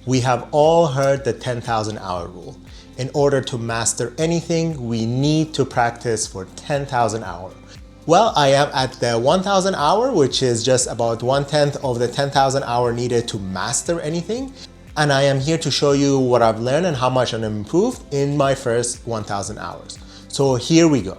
We have all heard the 10,000 hour rule. In order to master anything, we need to practice for 10,000 hours. Well, I am at the 1,000 hour, which is just about 1/10 of the 10,000 hour needed to master anything. And I am here to show you what I've learned and how much I've improved in my first 1,000 hours. So here we go.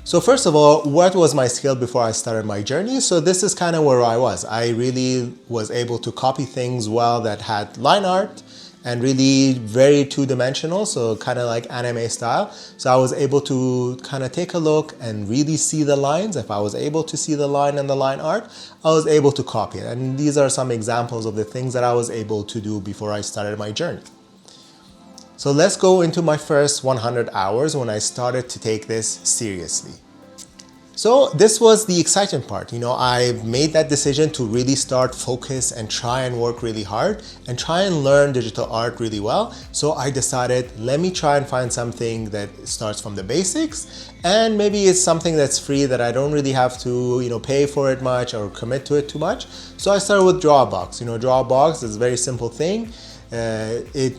So first of all, what was my skill before I started my journey? So this is kind of where I was. I really was able to copy things well that had line art and really very two-dimensional, so kind of like anime style. So I was able to kind of take a look and really see the lines. If I was able to see the line and the line art, I was able to copy it. And these are some examples of the things that I was able to do before I started my journey. So let's go into my first 100 hours when I started to take this seriously. So this was the exciting part. I made that decision to really start focus and try and work really hard and try and learn digital art really well. So I decided, let me try and find something that starts from the basics, and maybe it's something that's free that I don't really have to, pay for it much or commit to it too much. So I started with Drawbox. Drawbox is a very simple thing. It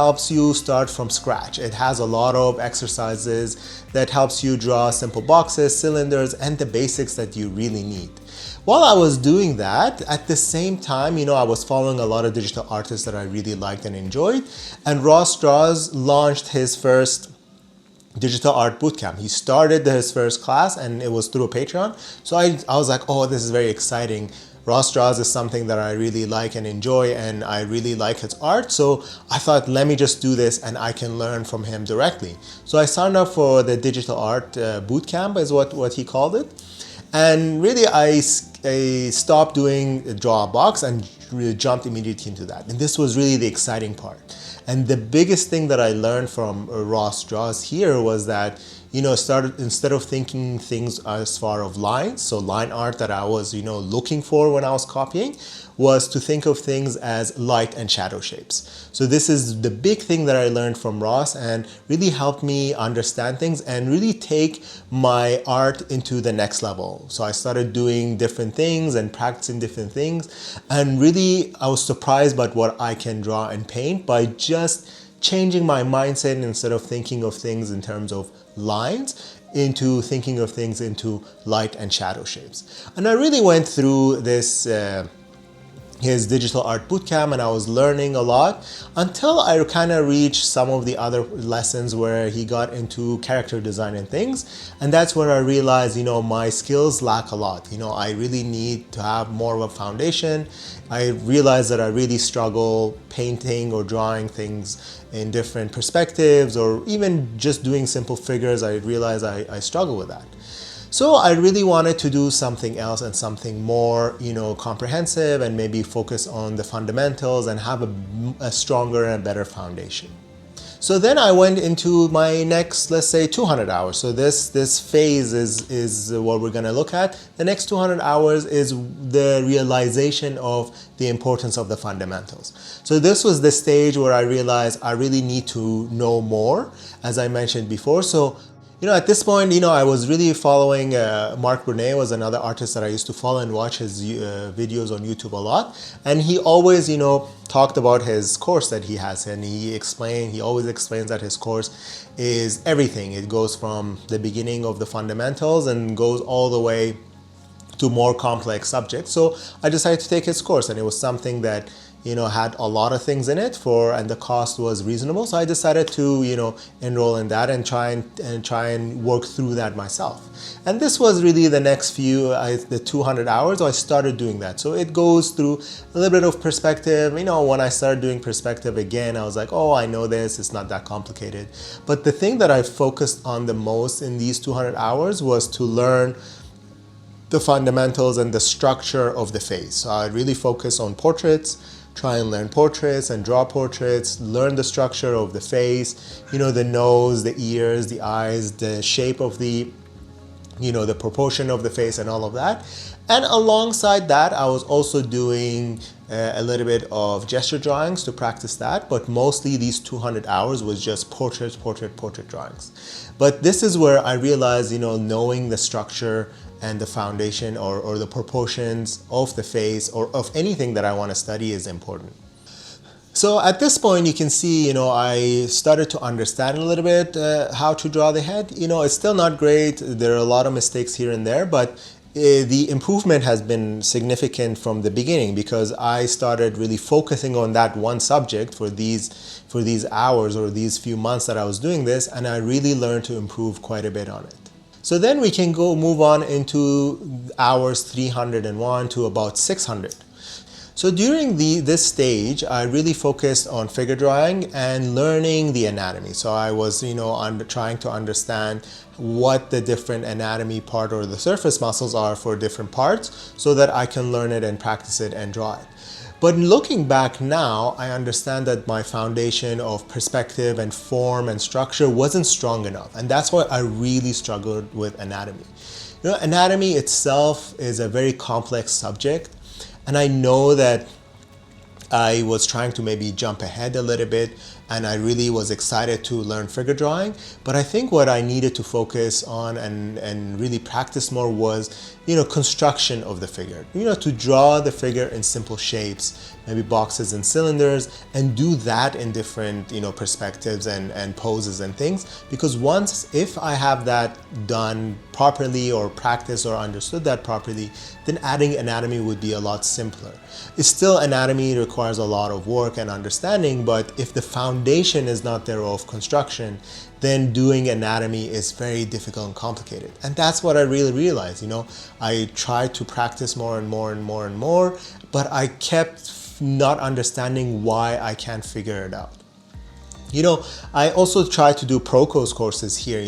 helps you start from scratch. It has a lot of exercises that helps you draw simple boxes, cylinders, and the basics that you really need. While I was doing that, at the same time, I was following a lot of digital artists that I really liked and enjoyed. And Ross Strauss launched his first digital art bootcamp. He started his first class and it was through a Patreon. So I was like, oh, this is very exciting. Ross Strauss is something that I really like and enjoy, and I really like his art. So I thought, let me just do this and I can learn from him directly. So I signed up for the digital art bootcamp is what he called it. And really I stopped doing Drawbox and jumped immediately into that. And this was really the exciting part. And the biggest thing that I learned from Ross Strauss here was that instead of thinking things as far of lines, so line art that I was, looking for when I was copying, was to think of things as light and shadow shapes. So this is the big thing that I learned from Ross and really helped me understand things and really take my art into the next level. So I started doing different things and practicing different things, and really I was surprised by what I can draw and paint by just changing my mindset. Instead of thinking of things in terms of lines, into thinking of things into light and shadow shapes. And I really went through this his digital art bootcamp, and I was learning a lot until I kind of reached some of the other lessons where he got into character design and things. And that's where I realized, my skills lack a lot. I really need to have more of a foundation. I realized that I really struggle painting or drawing things in different perspectives, or even just doing simple figures. I realized I struggle with that. So I really wanted to do something else and something more, comprehensive, and maybe focus on the fundamentals and have a stronger and better foundation. So then I went into my next, let's say, 200 hours. So this phase is what we're gonna look at. The next 200 hours is the realization of the importance of the fundamentals. So this was the stage where I realized I really need to know more, as I mentioned before. So at this point, I was really following Mark Brunet was another artist that I used to follow and watch his videos on YouTube a lot. And he always, talked about his course that he has. And he always explains that his course is everything. It goes from the beginning of the fundamentals and goes all the way to more complex subjects. So I decided to take his course, and it was something that had a lot of things in it and the cost was reasonable. So I decided to, enroll in that and try and work through that myself. And this was really the next the 200 hours, I started doing that. So it goes through a little bit of perspective. When I started doing perspective again, I was like, oh, I know this, it's not that complicated. But the thing that I focused on the most in these 200 hours was to learn the fundamentals and the structure of the face. So I really focus on portraits, try and learn portraits and draw portraits, learn the structure of the face, the nose, the ears, the eyes, the shape of the proportion of the face and all of that. And alongside that, I was also doing a little bit of gesture drawings to practice that, but mostly these 200 hours was just portrait drawings. But this is where I realized, knowing the structure and the foundation or the proportions of the face or of anything that I want to study is important. So at this point, you can see, I started to understand a little bit how to draw the head. It's still not great. There are a lot of mistakes here and there, but the improvement has been significant from the beginning because I started really focusing on that one subject for these hours or these few months that I was doing this, and I really learned to improve quite a bit on it. So then we can move on into hours 301 to about 600. So during this stage, I really focused on figure drawing and learning the anatomy. So I was, trying to understand what the different anatomy part or the surface muscles are for different parts so that I can learn it and practice it and draw it. But looking back now, I understand that my foundation of perspective and form and structure wasn't strong enough. And that's why I really struggled with anatomy. Anatomy itself is a very complex subject. And I know that I was trying to maybe jump ahead a little bit and I really was excited to learn figure drawing. But I think what I needed to focus on and really practice more was, construction of the figure. To draw the figure in simple shapes, maybe boxes and cylinders, and do that in different, perspectives and poses and things. Because if I have that done properly or practiced or understood that properly, then adding anatomy would be a lot simpler. It's still anatomy requires a lot of work and understanding, but if the foundation is not there of construction, then doing anatomy is very difficult and complicated. And that's what I really realized. I tried to practice more and more and more and more, but I kept not understanding why I can't figure it out. I also tried to do Proco's courses here.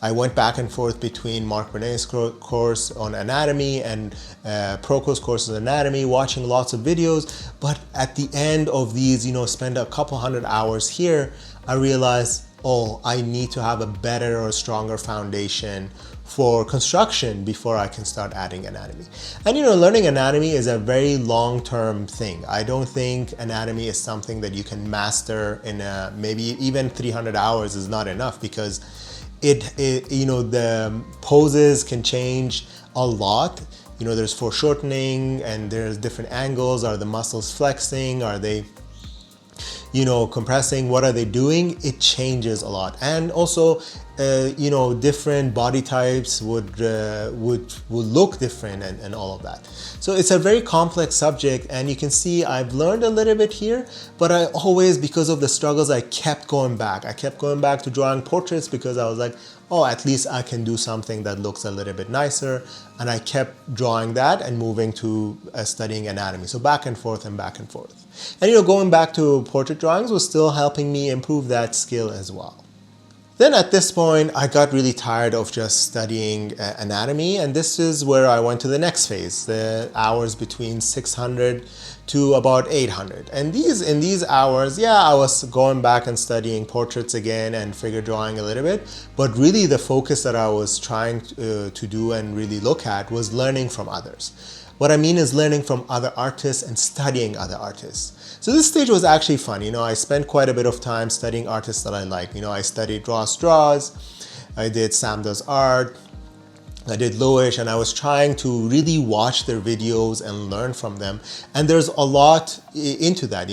I went back and forth between Mark Burnet's course on anatomy and Proco's course on anatomy, watching lots of videos. But at the end of these, spend a couple hundred hours here, I realized, I need to have a better or stronger foundation for construction before I can start adding anatomy. And learning anatomy is a very long-term thing. I don't think anatomy is something that you can master in maybe even 300 hours is not enough, because the poses can change a lot. There's foreshortening and there's different angles. Are the muscles flexing? Are they compressing? What are they doing? It changes a lot. And also, different body types would look different and all of that. So it's a very complex subject, and you can see I've learned a little bit here, but I always, because of the struggles, I kept going back. I kept going back to drawing portraits because I was like, at least I can do something that looks a little bit nicer. And I kept drawing that and moving to studying anatomy. So back and forth and back and forth. And going back to portrait drawings was still helping me improve that skill as well. Then at this point, I got really tired of just studying anatomy, and this is where I went to the next phase, the hours between 600 to about 800. And in these hours, I was going back and studying portraits again and figure drawing a little bit, but really the focus that I was trying to do and really look at was learning from others. What I mean is learning from other artists and studying other artists. So this stage was actually fun. I spent quite a bit of time studying artists that I like. I studied Ross Draws, I did Sam Does Art, I did Loish, and I was trying to really watch their videos and learn from them. And there's a lot into that.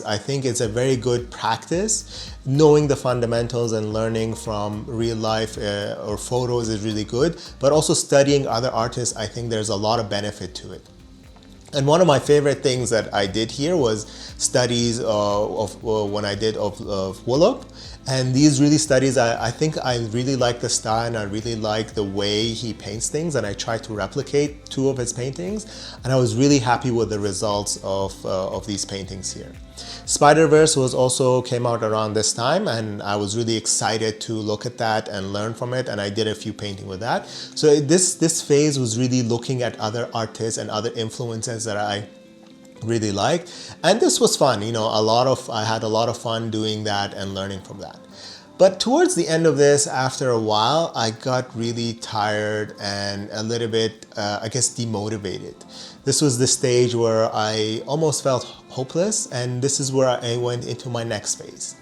I think it's a very good practice. Knowing the fundamentals and learning from real life or photos is really good, but also studying other artists, I think there's a lot of benefit to it. And one of my favorite things that I did here was studies of Wolof. And these really studies, I think I really like the style and I really like the way he paints things, and I tried to replicate 2 of his paintings, and I was really happy with the results of these paintings here. Spider-Verse also came out around this time, and I was really excited to look at that and learn from it, and I did a few paintings with that. So this phase was really looking at other artists and other influences that I really liked, and this was fun. I had a lot of fun doing that and learning from that. But towards the end of this, after a while, I got really tired and a little bit, demotivated. This was the stage where I almost felt hopeless, and this is where I went into my next phase.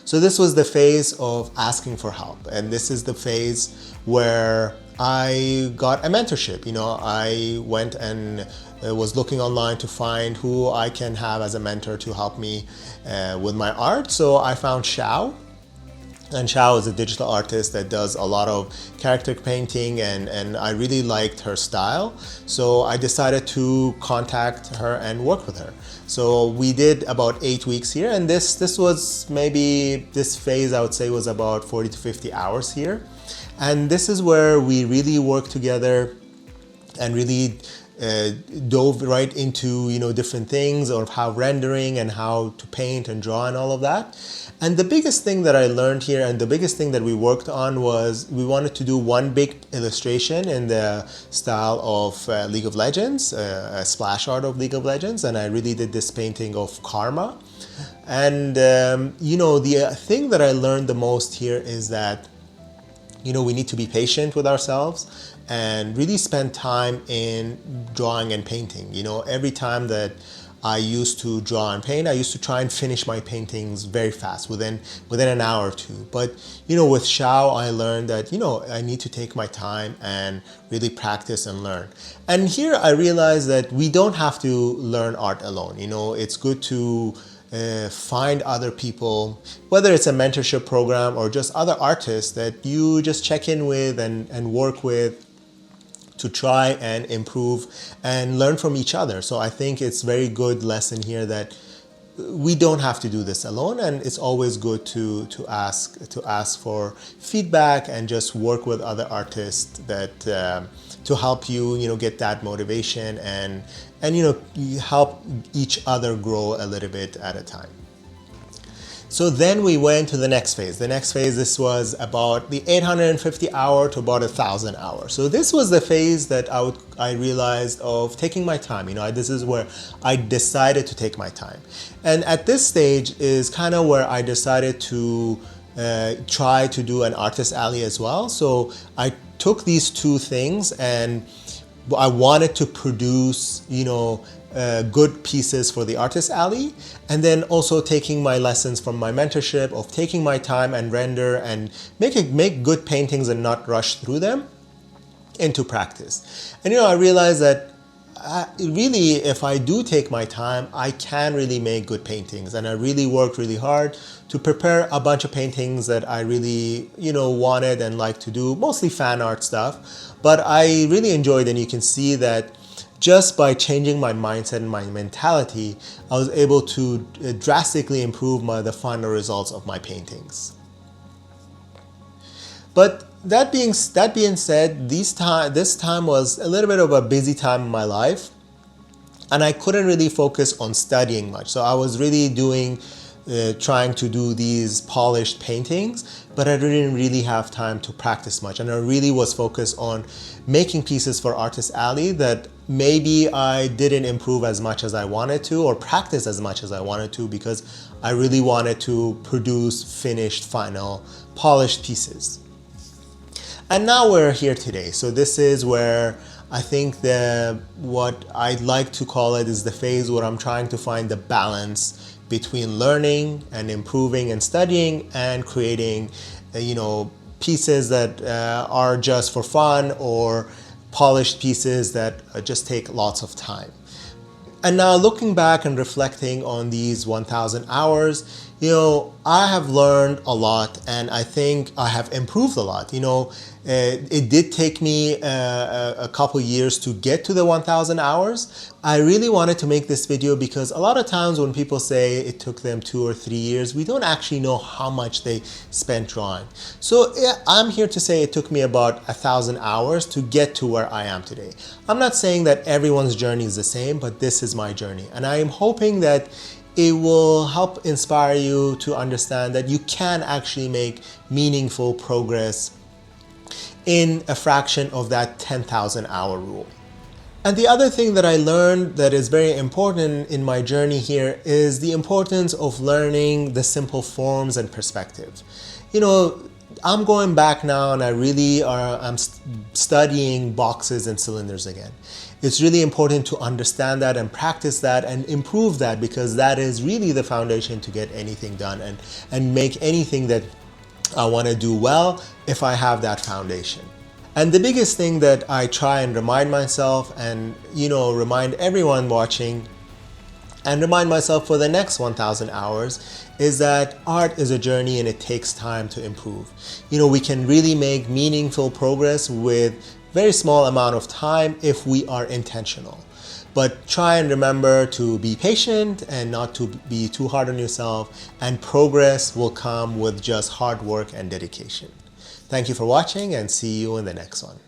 So this was the phase of asking for help, and this is the phase where I got a mentorship. I went and was looking online to find who I can have as a mentor to help me with my art. So I found Xiao. And Xiao is a digital artist that does a lot of character painting, and I really liked her style. So I decided to contact her and work with her. So we did about 8 weeks here, and this was maybe, this phase I would say was about 40 to 50 hours here. And this is where we really worked together and really dove right into different things of how rendering and how to paint and draw and all of that. And the biggest thing that I learned here, and the biggest thing that we worked on, was we wanted to do one big illustration in the style of League of Legends, a splash art of League of Legends, and I really did this painting of Karma. And the thing that I learned the most here is that we need to be patient with ourselves and really spend time in drawing and painting. Every time that I used to draw and paint, I used to try and finish my paintings very fast, within an hour or two. But with Xiao, I learned that I need to take my time and really practice and learn. And here I realized that we don't have to learn art alone. It's good to find other people, whether it's a mentorship program or just other artists that you just check in with and work with, to try and improve and learn from each other. So I think it's very good lesson here that we don't have to do this alone, and it's always good to ask for feedback and just work with other artists that to help you get that motivation and help each other grow a little bit at a time. So then we went to the next phase. The next phase, this was about the 850 hour to about 1,000 hours. So this was the phase that I realized of taking my time. This is where I decided to take my time. And at this stage is kind of where I decided to try to do an artist alley as well. So I took these two things, and I wanted to produce, good pieces for the artist alley, and then also taking my lessons from my mentorship of taking my time and render and make good paintings and not rush through them into practice. And I realized that really, if I do take my time, I can really make good paintings. And I really worked really hard to prepare a bunch of paintings that I really wanted and liked to do, mostly fan art stuff. But I really enjoyed, and you can see that just by changing my mindset and my mentality, I was able to drastically improve the final results of my paintings. But that being said, this time was a little bit of a busy time in my life, and I couldn't really focus on studying much. So I was really trying to do these polished paintings, but I didn't really have time to practice much. And I really was focused on making pieces for Artist Alley that maybe I didn't improve as much as I wanted to, or practice as much as I wanted to, because I really wanted to produce finished, final, polished pieces. And now we're here today. So this is where I think what I'd like to call it is the phase where I'm trying to find the balance between learning and improving and studying and creating, pieces that are just for fun, or polished pieces that just take lots of time. And now looking back and reflecting on these 1,000 hours, I have learned a lot, and I think I have improved a lot. It did take me a couple years to get to the 1,000 hours. I really wanted to make this video because a lot of times when people say it took them 2 or 3 years, we don't actually know how much they spent drawing. So I'm here to say it took me about 1,000 hours to get to where I am today. I'm not saying that everyone's journey is the same, but this is my journey. And I am hoping that it will help inspire you to understand that you can actually make meaningful progress in a fraction of that 10,000 hour rule. And the other thing that I learned that is very important in my journey here is the importance of learning the simple forms and perspective. I'm going back now, and I'm studying boxes and cylinders again. It's really important to understand that and practice that and improve that, because that is really the foundation to get anything done and make anything that I want to do well if I have that foundation. And the biggest thing that I try and remind myself and, remind everyone watching and remind myself for the next 1,000 hours is that art is a journey and it takes time to improve. We can really make meaningful progress with very small amount of time if we are intentional. But try and remember to be patient and not to be too hard on yourself, and progress will come with just hard work and dedication. Thank you for watching, and see you in the next one.